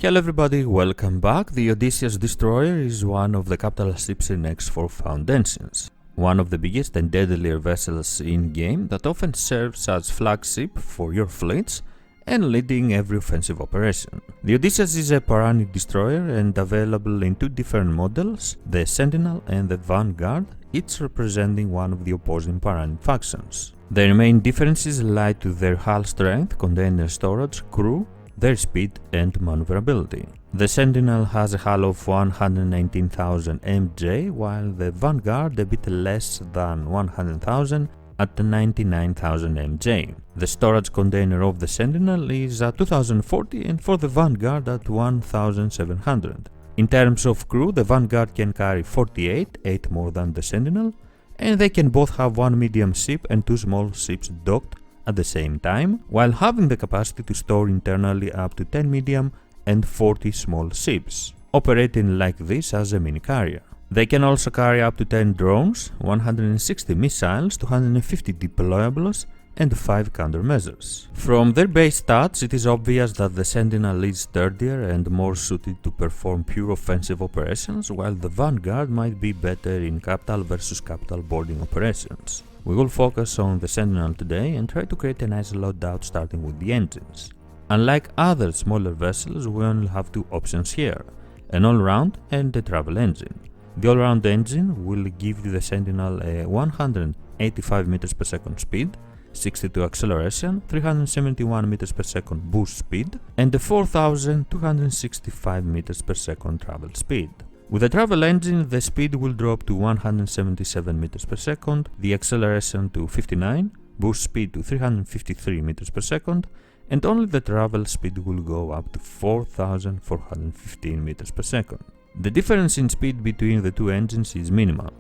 Hello everybody, welcome back. The Odysseus Destroyer is one of the capital ships in X4 found engines. One of the biggest and deadlier vessels in-game that often serves as flagship for your fleets and leading every offensive operation. The Odysseus is a Paranid destroyer and available in two different models, the Sentinel and the Vanguard, each representing one of the opposing Paranid factions. Their main differences lie to their hull strength, container storage, crew, their speed and maneuverability. The Sentinel has a hull of 119,000 MJ, while the Vanguard a bit less than 100,000 at 99,000 MJ. The storage container of the Sentinel is at 2040 and for the Vanguard at 1,700. In terms of crew, the Vanguard can carry 48, 8 more than the Sentinel, and they can both have one medium ship and two small ships docked at the same time, while having the capacity to store internally up to 10 medium and 40 small ships, operating like this as a mini carrier. They can also carry up to 10 drones, 160 missiles, 250 deployables, and 5 countermeasures. From their base stats, it is obvious that the Sentinel is sturdier and more suited to perform pure offensive operations, while the Vanguard might be better in capital versus capital boarding operations. We will focus on the Sentinel today and try to create a nice loadout starting with the engines. Unlike other smaller vessels, we only have two options here, an all-round and a travel engine. The all-round engine will give the Sentinel a 185 meters per second speed, 62 acceleration, 371 meters per second boost speed, and a 4,265 meters per second travel speed. With the travel engine, the speed will drop to 177 meters per second, the acceleration to 59, boost speed to 353 meters per second, and only the travel speed will go up to 4,415 meters per second. The difference in speed between the two engines is minimal.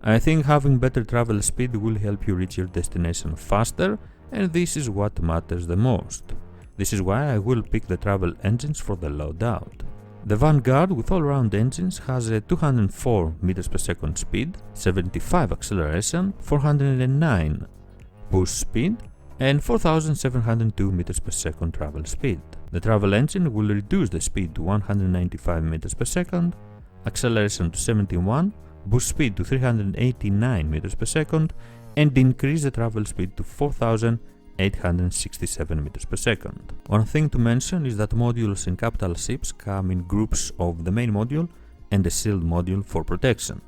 I think having better travel speed will help you reach your destination faster, and this is what matters the most. This is why I will pick the travel engines for the loadout. The Vanguard with all-round engines has a 204 meters per second speed, 75 acceleration, 409 boost speed, and 4,702 meters per second travel speed. The travel engine will reduce the speed to 195 meters per second, acceleration to 71, boost speed to 389 meters per second, and increase the travel speed to 4,867 meters per second. One thing to mention is that modules in capital ships come in groups of the main module and a shield module for protection.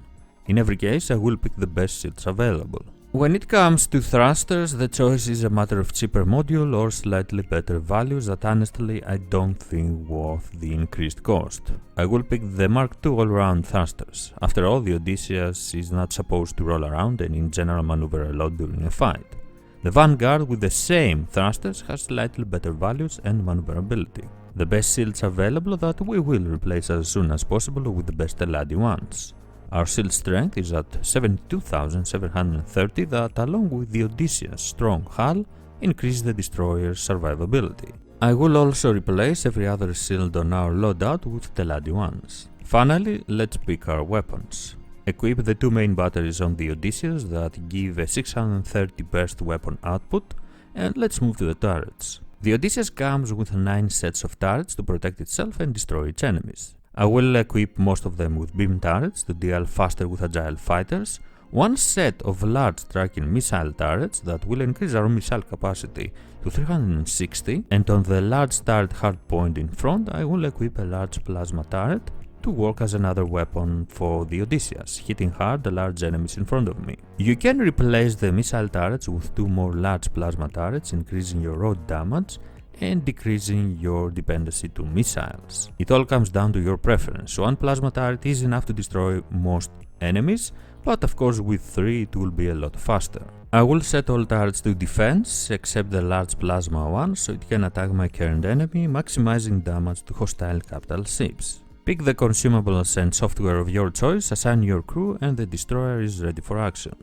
In every case, I will pick the best shields available. When it comes to thrusters, the choice is a matter of cheaper module or slightly better values that honestly I don't think worth the increased cost. I will pick the Mark II all-round thrusters. After all, the Odysseus is not supposed to roll around and in general maneuver a lot during a fight. The Vanguard with the same thrusters has slightly better values and maneuverability. The best shields available that we will replace as soon as possible with the best LAD ones. Our shield strength is at 72,730 that, along with the Odysseus' strong hull, increase the destroyer's survivability. I will also replace every other shield on our loadout with the LAD ones. Finally, let's pick our weapons. Equip the two main batteries on the Odysseus that give a 630 burst weapon output, and let's move to the turrets. The Odysseus comes with 9 sets of turrets to protect itself and destroy its enemies. I will equip most of them with beam turrets to deal faster with agile fighters, one set of large striking missile turrets that will increase our missile capacity to 360, and on the large turret hardpoint in front I will equip a large plasma turret to work as another weapon for the Odysseus, hitting hard the large enemies in front of me. You can replace the missile turrets with 2 more large plasma turrets, increasing your raw damage and decreasing your dependency to missiles. It all comes down to your preference. One plasma turret is enough to destroy most enemies, but of course with 3 it will be a lot faster. I will set all turrets to defense except the large plasma one so it can attack my current enemy, maximizing damage to hostile capital ships. Pick the consumables and software of your choice, assign your crew, and the destroyer is ready for action.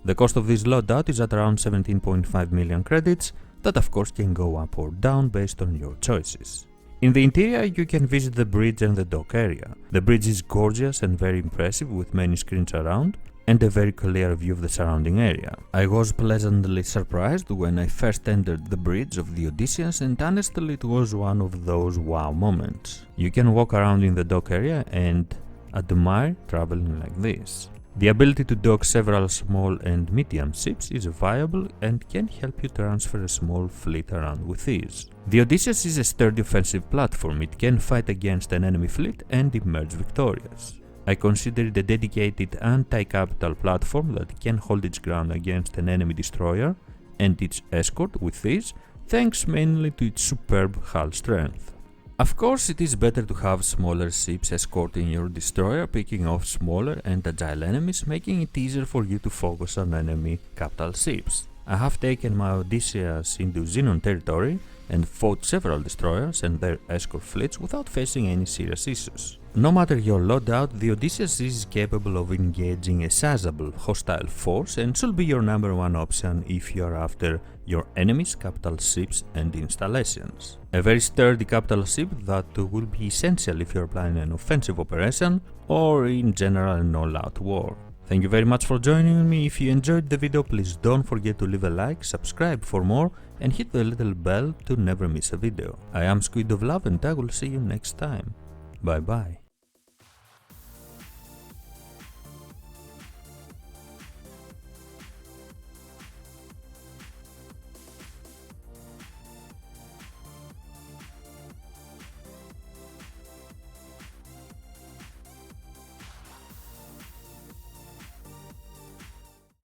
The cost of this loadout is at around 17.5 million credits, that of course can go up or down based on your choices. In the interior you can visit the bridge and the dock area. The bridge is gorgeous and very impressive with many screens around, and a very clear view of the surrounding area. I was pleasantly surprised when I first entered the bridge of the Odysseus, and honestly it was one of those wow moments. You can walk around in the dock area and admire traveling like this. The ability to dock several small and medium ships is viable and can help you transfer a small fleet around with ease. The Odysseus is a sturdy offensive platform. It can fight against an enemy fleet and emerge victorious. I consider it a dedicated anti-capital platform that can hold its ground against an enemy destroyer and its escort with ease, thanks mainly to its superb hull strength. Of course, it is better to have smaller ships escorting your destroyer, picking off smaller and agile enemies, making it easier for you to focus on enemy capital ships. I have taken my Odysseus into Xenon territory and fought several destroyers and their escort fleets without facing any serious issues. No matter your loadout, the Odysseus is capable of engaging a sizable hostile force and should be your number one option if you are after your enemy's capital ships and installations. A very sturdy capital ship that will be essential if you are planning an offensive operation or in general an all-out war. Thank you very much for joining me. If you enjoyed the video, please don't forget to leave a like, subscribe for more, and hit the little bell to never miss a video. I am SquidofLove and I will see you next time. Bye bye.